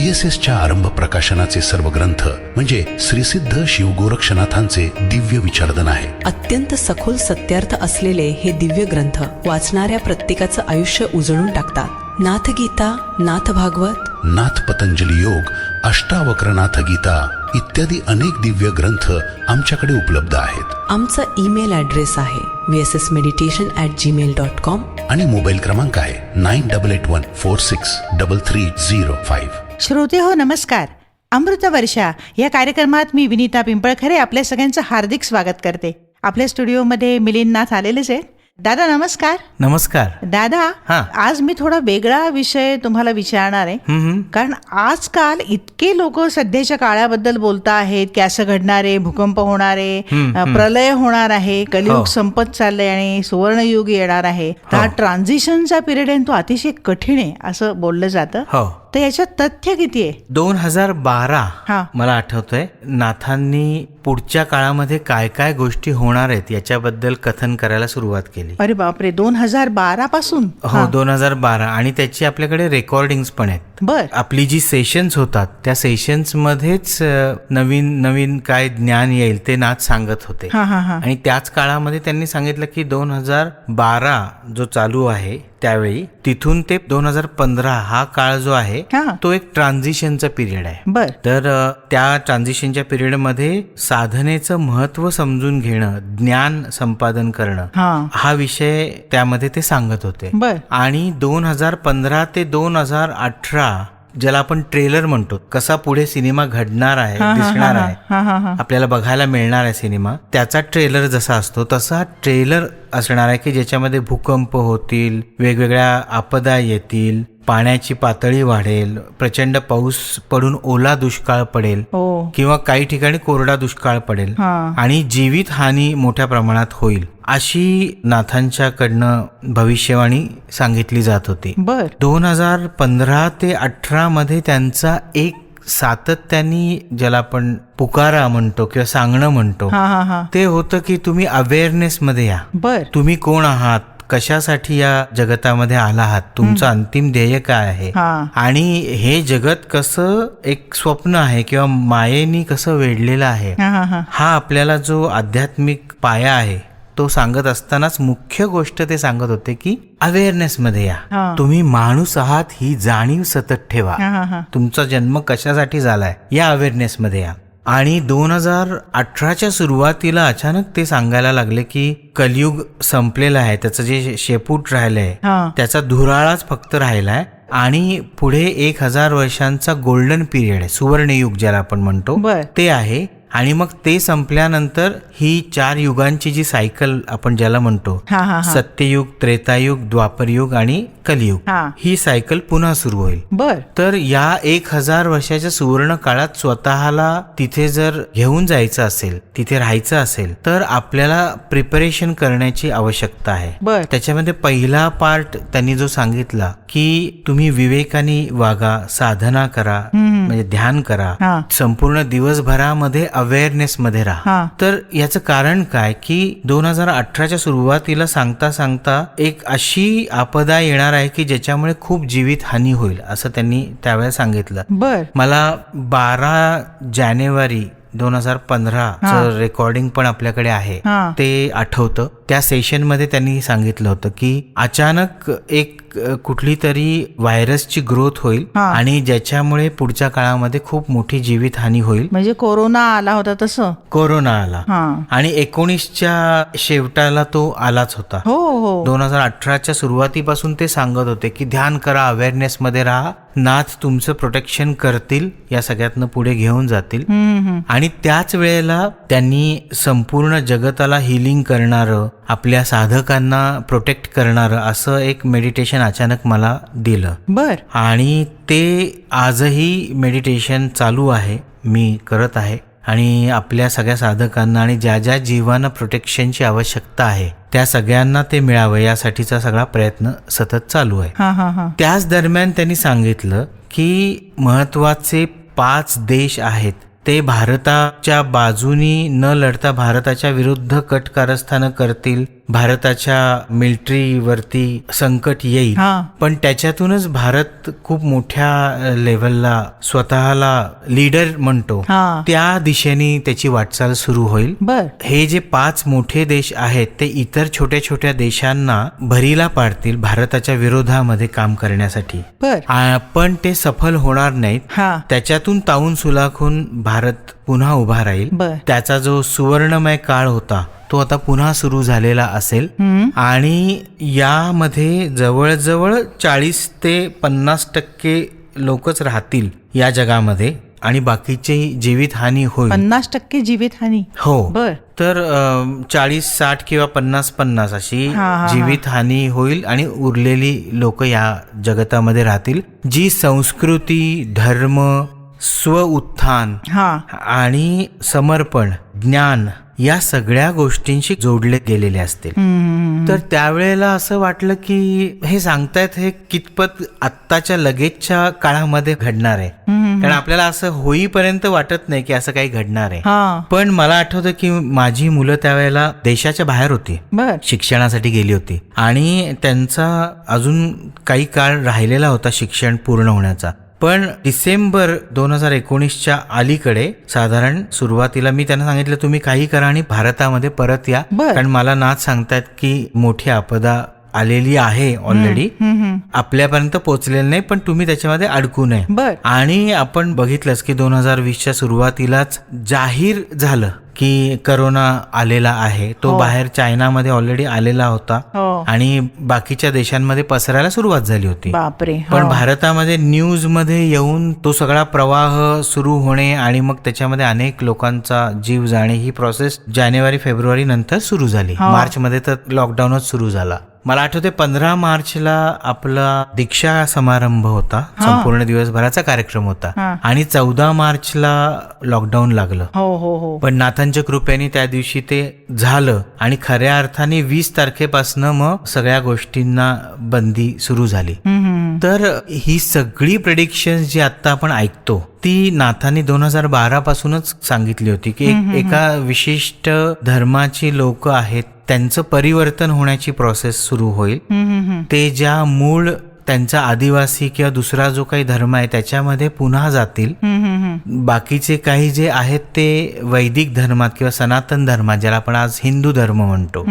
GSSच्या आरंभ प्रकाशनाचे सर्व ग्रंथ म्हणजे श्रीसिद्ध शिवगोरक्षनाथांचे दिव्य विचारधन आहे. अत्यंत सखोल सत्यार्थ असलेले हे दिव्य ग्रंथ वाचणाऱ्या प्रत्येकाचं आयुष्य उजळून टाकतात. नाथ गीता, नाथ भागवत, नाथ पतंजली योग, अष्टावक्रनाथ गीता इत्यादी अनेक दिव्य ग्रंथ आमच्याकडे उपलब्ध आहेत. आमचा ईमेल ॲड्रेस आहे vssmeditation@gmail.com आणि मोबाईल क्रमांक आहे 9881463305. श्रोते हो, नमस्कार. अमृतवर्षा या कार्यक्रमात मी विनीता पिंपळखरे आपल्या सगळ्यांचं हार्दिक स्वागत करते. आपल्या स्टुडिओमध्ये मिलिंद नाथ आलेलेच आहेत. दादा नमस्कार. नमस्कार दादा, हा. आज मी थोडा वेगळा विषय तुम्हाला विचारणार आहे. कारण आजकाल इतके लोक सध्याच्या काळाबद्दल बोलता आहेत की असं घडणार आहे, भूकंप होणार आहे, प्रलय होणार आहे, कलियुग संपत चाललंय आणि सुवर्णयुग येणार आहे. तर हा ट्रान्झिशनचा पिरियड आहे, तो अतिशय कठीण आहे असं बोललं जातं. तर याच्यात तथ्य किती आहे? 2012 मला आठवतंय, नाथांनी पुढच्या काळामध्ये काय काय गोष्टी होणार आहेत याच्याबद्दल कथन करायला सुरुवात केली. अरे बापरे, 2012 पासून? हो, 2012. आणि त्याची आपल्याकडे रेकॉर्डिंग्स पण आहेत. बर. आपली जी सेशन्स होतात त्या सेशन्स मध्येच नवीन नवीन काय ज्ञान येईल ते नाथ सांगत होते. आणि त्याच काळामध्ये त्यांनी सांगितलं की 2012 जो चालू आहे त्यावेळी तिथून ते 2015 हा काळ जो आहे तो एक ट्रान्झिशनचा पिरियड आहे. बर. तर त्या ट्रान्झिशनच्या पिरियड मध्ये साधनेचं महत्व समजून घेणं, ज्ञान संपादन करणं हा विषय त्यामध्ये ते सांगत होते. बर. आणि 2015 ते 2018 ज्याला आपण ट्रेलर म्हणतो, कसा पुढे सिनेमा घडणार आहे, दिसणार आहे, आपल्याला बघायला मिळणार आहे सिनेमा, त्याचा ट्रेलर जसा असतो तसा ट्रेलर असणार आहे की ज्याच्यामध्ये भूकंप होतील, वेगवेगळ्या आपदा येतील, पाण्याची पातळी वाढेल, प्रचंड पाऊस पडून ओला दुष्काळ पडेल किंवा काही ठिकाणी कोरडा दुष्काळ पडेल आणि जीवित हानी मोठ्या प्रमाणात होईल, अशी नाथांच्याकडनं भविष्यवाणी सांगितली जात होती. 2015 ते 18 मध्ये त्यांचा एक सातत्याने ज्याला आपण पुकारा म्हणतो किंवा सांगणं म्हणतो ते होतं की तुम्ही अवेअरनेस मध्ये या. तुम्ही कोण आहात, कशासाठी या जगतामध्ये आला आहात, तुमचं अंतिम ध्येय काय आहे, आणि हे जगत कसं एक स्वप्न आहे किंवा मायेनी कसं वेढलेलं आहे, हा आपल्याला जो आध्यात्मिक पाया आहे तो सांगत असतानाच मुख्य गोष्ट ते सांगत होते की अवेअरनेस मध्ये या. तुम्ही माणूस आहात ही जाणीव सतत ठेवा. तुमचा जन्म कशासाठी झालाय या अवेअरनेस मध्ये या. आणि 2018च्या सुरुवातीला अचानक ते सांगायला लागले की कलियुग संपलेलं आहे, त्याचं जे शेपूट राहिलंय त्याचा धुराळाच फक्त राहिलाय आणि पुढे 1000 वर्षांचा गोल्डन पिरियड आहे, सुवर्णयुग ज्याला आपण म्हणतो ते आहे. आणि मग ते संपल्यानंतर ही 4 युगांची जी सायकल आपण ज्याला म्हणतो, सत्ययुग, त्रेतायुग, द्वापरयुग आणि कलियुग, ही सायकल पुन्हा सुरू होईल. तर या 1000 वर्षाच्या सुवर्ण काळात स्वतःला तिथे जर घेऊन जायचं असेल, तिथे राहायचं असेल, तर आपल्याला प्रिपरेशन करण्याची आवश्यकता आहे. त्याच्यामध्ये पहिला पार्ट त्यांनी जो सांगितला की तुम्ही विवेकाने वागा, साधना करा, म्हणजे ध्यान करा, संपूर्ण दिवसभरामध्ये अवेअरनेस मध्ये राहा. तर याचं कारण काय की 2018च्या सुरुवातीला सांगता सांगता एक अशी आपदा येणार आहे की ज्याच्यामुळे खूप जीवित हानी होईल असं त्यांनी त्यावेळेस सांगितलं. मला 12 जानेवारी 2015 रेकॉर्डिंग पण आपल्याकडे आहे ते आठवतं. त्या सेशन मध्ये त्यांनी सांगितलं होतं की अचानक एक कुठली तरी व्हायरसची ग्रोथ होईल आणि ज्याच्यामुळे पुढच्या काळामध्ये खूप मोठी जीवित हानी होईल. म्हणजे कोरोना आला होता तसं? कोरोना आला आणि 19च्या शेवटाला तो आलाच होता. 2018च्या सुरुवातीपासून ते सांगत होते की ध्यान करा, अवेअरनेस मध्ये राहा, नाथ तुमचं प्रोटेक्शन करतील, या सगळ्यातनं पुढे घेऊन जातील. आणि त्याच वेळेला त्यांनी संपूर्ण जगताला हिलिंग करणारं, आपल्या साधकांना प्रोटेक्ट करणारं असं एक मेडिटेशन अचानक मला दिलं. आणि ते आजही मेडिटेशन चालू आहे, मी करत आहे. आणि आपल्या सगळ्या साधकांना आणि ज्या ज्या जीवांना प्रोटेक्शनची आवश्यकता आहे त्या सगळ्यांना ते मिळावं यासाठीचा सगळा प्रयत्न सतत चालू आहे. त्याच दरम्यान त्यांनी सांगितलं की महत्वाचे 5 देश आहेत, ते भारताच्या बाजूनी न लढता भारताच्या विरुद्ध कट कारस्थानं करतील भारताच्या मिलिटरीवरती संकट येईल, हा. पण त्याच्यातूनच भारत खूप मोठ्या लेवलला स्वतःला लीडर म्हणतो, हा. त्या दिशेने त्याची वाटचाल सुरू होईल. बर. हे जे 5 मोठे देश आहेत ते इतर छोट्या छोट्या देशांना भरीला पाडतील भारताच्या विरोधामध्ये काम करण्यासाठी. बर. पण ते सफल होणार नाहीत. हा. त्याच्यातून तावून सुलाखून भारत पुन्हा उभा राहील. बर. त्याचा जो सुवर्णमय काळ होता तो आता पुन्हा सुरू झालेला असेल. आणि यामध्ये जवळजवळ 40 ते 50% लोकच राहतील या जगामध्ये आणि बाकीची जीवितहानी होईल. 50% जीवितहानी. हो. बर. तर 40-60 किंवा 50-50 अशी हा. जीवितहानी होईल आणि उरलेली लोक या जगतामध्ये राहतील जी संस्कृती, धर्म, स्व उत्थान हा. आणि समर्पण, ज्ञान या सगळ्या गोष्टींशी जोडले गेलेले असतील. तर त्यावेळेला असं वाटलं की हे सांगतायत हे कितपत आत्ताच्या लगेचच्या काळामध्ये घडणार आहे. कारण आपल्याला असं होईपर्यंत वाटत नाही की असं काही घडणार आहे. हा. पण मला आठवतं की माझी मुलं त्यावेळेला देशाच्या बाहेर होती, बर. शिक्षणासाठी गेली होती आणि त्यांचा अजून काही काळ राहिलेला होता शिक्षण पूर्ण होण्याचा. पण डिसेंबर 2019च्या अलीकडे साधारण सुरुवातीला मी त्यांना सांगितलं तुम्ही काही करा आणि भारतामध्ये परत या, बर. कारण मला नाच सांगतायत की मोठी आपदा आलेली आहे ऑलरेडी, आपल्यापर्यंत पोहोचलेलं नाही, पण तुम्ही त्याच्यामध्ये अडकू नये. बर. आणि आपण बघितलंच की 2020च्या सुरुवातीलाच जाहीर झालं की करोना आलेला आहे. तो बाहेर चायनामध्ये ऑलरेडी आलेला होता हो. आणि बाकीच्या देशांमध्ये पसरायला सुरुवात झाली होती. बापरे. पण भारतामध्ये न्यूज मध्ये येऊन तो सगळा प्रवाह सुरू होणे आणि मग त्याच्यामध्ये अनेक लोकांचा जीव जाणे ही प्रोसेस जानेवारी-फेब्रुवारी नंतर सुरू झाली. मार्चमध्ये तर लॉकडाऊनच सुरू झाला. मला आठवते 15 मार्चला आपला दीक्षा समारंभ होता, संपूर्ण दिवसभराचा कार्यक्रम होता आणि 14 मार्चला लॉकडाऊन लागलं. हो हो हो. पण नाथांच्या कृपेने त्या दिवशी ते झालं आणि खऱ्या अर्थाने 20 तारखेपासून मग सगळ्या गोष्टींना बंदी सुरू झाली. तर ही सगळी प्रेडिक्शन जी आता आपण ऐकतो ती नाथांनी 2012 पासूनच सांगितली होती की एका विशिष्ट धर्माची लोक आहेत त्यांचं परिवर्तन होण्याची प्रोसेस सुरू होईल. ते ज्या मूळ त्यांचा आदिवासी किंवा दुसरा जो काही धर्म आहे त्याच्यामध्ये पुन्हा जातील. बाकीचे काही जे आहेत ते वैदिक धर्मात किंवा सनातन धर्मात, ज्याला आपण आज हिंदू धर्म म्हणतो,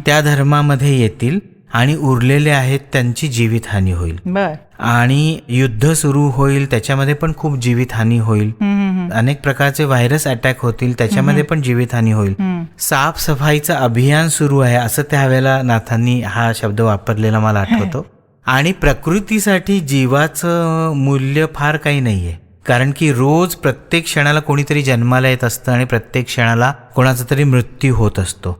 त्या धर्मामध्ये येतील आणि उरलेले आहेत त्यांची जीवितहानी होईल. बर. आणि युद्ध सुरू होईल, त्याच्यामध्ये पण खूप जीवितहानी होईल. अनेक प्रकारचे व्हायरस अटॅक होतील, त्याच्यामध्ये पण जीवितहानी होईल. साफसफाईचं अभियान सुरू आहे असं त्यावेळेला नाथांनी हा शब्द वापरलेला मला आठवतो. आणि प्रकृतीसाठी जीवाचं मूल्य फार काही नाहीये, कारण की रोज प्रत्येक क्षणाला कोणीतरी जन्माला येत असतं आणि प्रत्येक क्षणाला कोणाचा तरी मृत्यू होत असतो.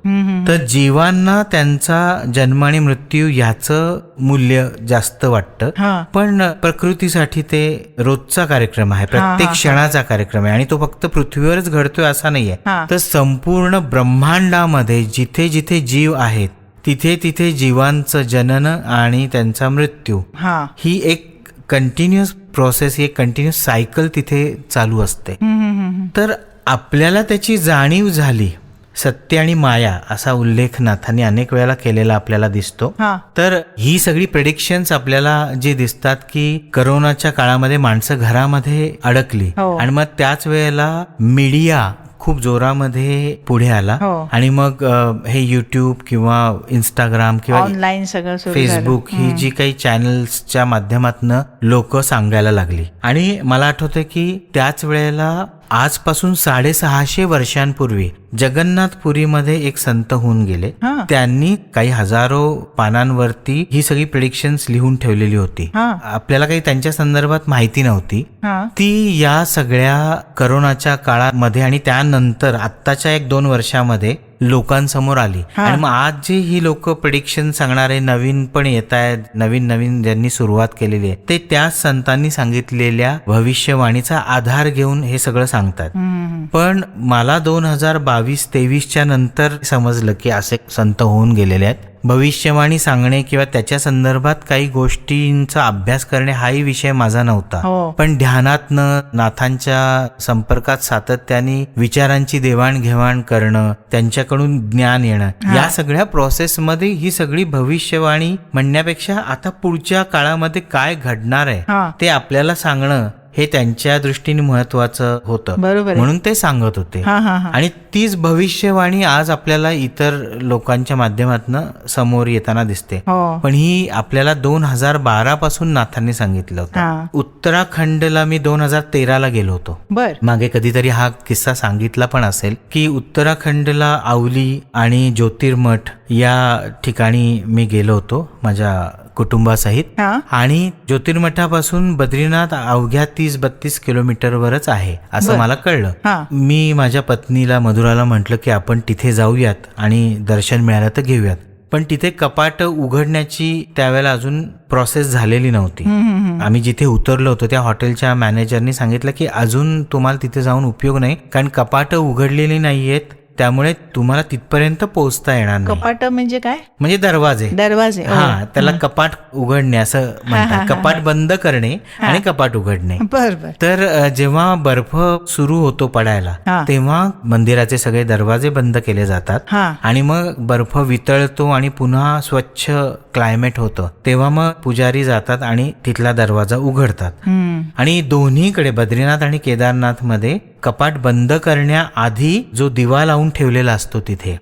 तर जीवांना त्यांचा जन्म आणि मृत्यू याचं मूल्य जास्त वाटतं, पण प्रकृतीसाठी ते रोजचा कार्यक्रम आहे, प्रत्येक क्षणाचा कार्यक्रम आहे आणि तो फक्त पृथ्वीवरच घडतोय असा नाहीये. तर संपूर्ण ब्रह्मांडामध्ये जिथे जिथे जीव आहेत तिथे तिथे जीवांचं जनन आणि त्यांचा मृत्यू ही एक कंटिन्युअस प्रोसेस, एक कंटिन्युअस सायकल तिथे चालू असते. तर आपल्याला त्याची जाणीव झाली. सत्य आणि माया असा उल्लेख नाथांनी अनेक वेळेला केलेला आपल्याला दिसतो. तर ही सगळी प्रेडिक्शन्स आपल्याला जे दिसतात की करोनाच्या काळामध्ये माणसं घरामध्ये अडकली आणि मग त्याच वेळेला मीडिया खूप जोरामध्ये पुढे आला आणि मग हे युट्यूब किंवा इंस्टाग्राम किंवा ऑनलाईन सगळं फेसबुक ही जी काही चॅनल्सच्या माध्यमातून लोक सांगायला लागली. आणि मला आठवतं की त्याच वेळेला आजपासून 650 वर्षांपूर्वी जगन्नाथपुरीमध्ये एक संत होऊन गेले. त्यांनी काही हजारो पानांवरती ही सगळी प्रेडिक्शन्स लिहून ठेवलेली होती. आपल्याला काही त्यांच्या संदर्भात माहिती नव्हती. ती या सगळ्या करोनाच्या काळामध्ये आणि त्यानंतर आत्ताच्या 1-2 वर्षामध्ये लोकांसमोर आली. आणि मग आज जे ही लोक प्रेडिक्शन सांगणारे नवीन पण येत आहेत, नवीन ज्यांनी सुरुवात केलेली आहे, ते त्याच संतांनी सांगितलेल्या भविष्यवाणीचा आधार घेऊन हे सगळं सांगतात. पण मला 2022-23च्या नंतर समजलं की असे संत होऊन गेलेले आहेत. भविष्यवाणी सांगणे किंवा त्याच्या संदर्भात काही गोष्टींचा अभ्यास करणे हाही विषय माझा नव्हता. हो. पण ध्यानातनं नाथांच्या संपर्कात सातत्याने विचारांची देवाणघेवाण करणं, त्यांच्याकडून ज्ञान येणं, या सगळ्या प्रोसेसमध्ये ही सगळी भविष्यवाणी म्हणण्यापेक्षा आता पुढच्या काळामध्ये काय घडणार आहे ते आपल्याला सांगणं हे त्यांच्या दृष्टीने महत्वाचं होतं. बरोबर आहे. म्हणून ते सांगत होते. आणि तीच भविष्यवाणी आज आपल्याला इतर लोकांच्या माध्यमातून समोर येताना दिसते. पण ही आपल्याला 2012 पासून नाथांनी सांगितलं होतं. उत्तराखंडला मी 2013ला गेलो होतो. मागे कधीतरी हा किस्सा सांगितला पण असेल की उत्तराखंडला आवली आणि ज्योतिर्मठ या ठिकाणी मी गेलो होतो माझ्या कुटुंबासहित. आणि ज्योतिर्मठापासून बद्रीनाथ अवघ्या 30-32 किलोमीटरवरच आहे असं मला कळलं. मी माझ्या पत्नीला मधुराला म्हटलं की आपण तिथे जाऊयात आणि दर्शन मिळालं तर घेऊयात. पण तिथे कपाट उघडण्याची त्यावेळेला अजून प्रोसेस झालेली नव्हती. आम्ही जिथे उतरलो होतो त्या हॉटेलच्या मॅनेजरनी सांगितलं की अजून तुम्हाला तिथे जाऊन उपयोग नाही, कारण कपाट उघडलेली नाहीयेत, त्यामुळे तुम्हाला तिथपर्यंत पोहोचता येणार नाही. कपाट म्हणजे काय? म्हणजे दरवाजे. त्याला कपाट उघडणे असं म्हणतात. कपाट बंद करणे आणि कपाट उघडणे. तर जेव्हा बर्फ सुरू होतो पडायला तेव्हा मंदिराचे सगळे दरवाजे बंद केले जातात आणि मग बर्फ वितळतो आणि पुन्हा स्वच्छ क्लायमेट होतं, तेव्हा मग पुजारी जातात आणि तिथला दरवाजा उघडतात. आणि दोन्हीकडे बद्रीनाथ आणि केदारनाथ मध्ये कपाट बंद करण्याआधी जो दिवा लावून ठेवलेला असतो तिथे,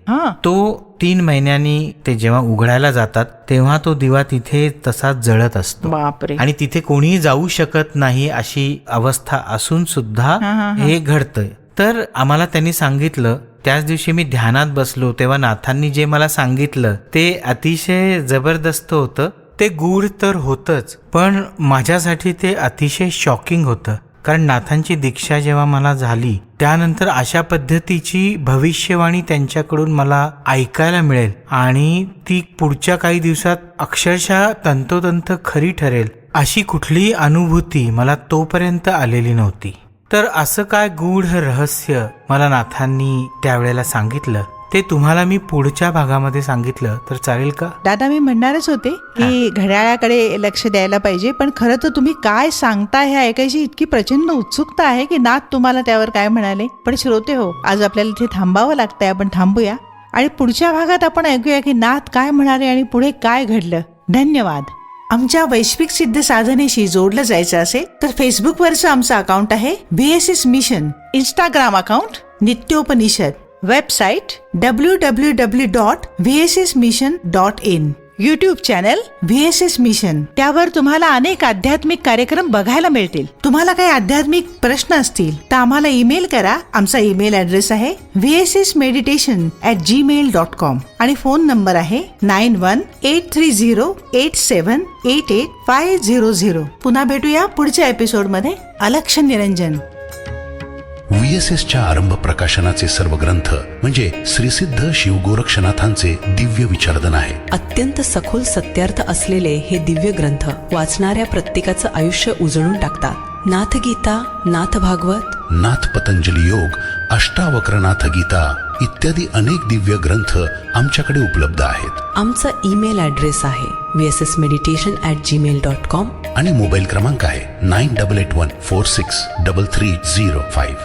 तो 3 महिन्यांनी ते जेव्हा उघडायला जातात तेव्हा तो दिवा तिथे तसाच जळत असतो. आणि तिथे कोणीही जाऊ शकत नाही अशी अवस्था असून सुद्धा हे घडतंय. तर आम्हाला त्यांनी सांगितलं, त्याच दिवशी मी ध्यानात बसलो तेव्हा नाथांनी जे मला सांगितलं ते अतिशय जबरदस्त होतं. ते गूढ तर होतच, पण माझ्यासाठी ते अतिशय शॉकिंग होतं. कारण नाथांची दीक्षा जेव्हा मला झाली त्यानंतर अशा पद्धतीची भविष्यवाणी त्यांच्याकडून मला ऐकायला मिळेल आणि ती पुढच्या काही दिवसात अक्षरशः तंतोतंत खरी ठरेल अशी कुठलीही अनुभूती मला तोपर्यंत आलेली नव्हती. तर असं काय गूढ रहस्य मला नाथांनी त्यावेळेला सांगितलं ते तुम्हाला मी पुढच्या भागामध्ये सांगितलं तर चालेल का? दादा, मी म्हणणारच होते की घड्याळाकडे लक्ष द्यायला पाहिजे, पण खरं तर तुम्ही काय सांगताय हे ऐकायची इतकी प्रचंड उत्सुकता आहे की नाथ तुम्हाला त्यावर काय म्हणाले. पण श्रोते हो, आज आपल्याला इथे थांबावं लागतंय. आपण थांबूया आणि पुढच्या भागात आपण ऐकूया की नाथ काय म्हणाले आणि पुढे काय घडलं. धन्यवाद. आमच्या वैश्विक सिद्ध साधनेशी जोडलं जायचं असेल तर फेसबुकवरचं आमचं अकाउंट आहे VSS मिशन, Instagram account Nityopanishad, website www.vssmission.in, YouTube channel VSS mission. त्यावर तुम्हाला अनेक आध्यात्मिक कार्यक्रम बघायला मिळतील. तुम्हाला काही आध्यात्मिक प्रश्न असतील तर आम्हाला ईमेल करा. आमचा ईमेल ऍड्रेस आहे vssmeditation@gmail.com आणि फोन नंबर आहे 91-830-8788-500. पुन्हा भेटूया पुढच्या एपिसोडमध्ये. अलक्ष निरंजन. VSSच्या आरंभ प्रकाशनाचे सर्व ग्रंथ म्हणजे श्रीसिद्ध शिवगोरक्षनाथांचे दिव्य विचारधन आहे. अत्यंत सखोल सत्यार्थ असलेले हे दिव्य ग्रंथ वाचणाऱ्या प्रत्येकाचं आयुष्य उजळून टाकतात. नाथ गीता, नाथ भागवत, नाथ पतंजली योग, अष्टावक्रनाथ गीता इत्यादी अनेक दिव्य ग्रंथ आमच्याकडे उपलब्ध आहेत. आमचा ईमेल ऍड्रेस आहे vssmeditation@gmail.com आणि मोबाईल क्रमांक आहे 9881463305.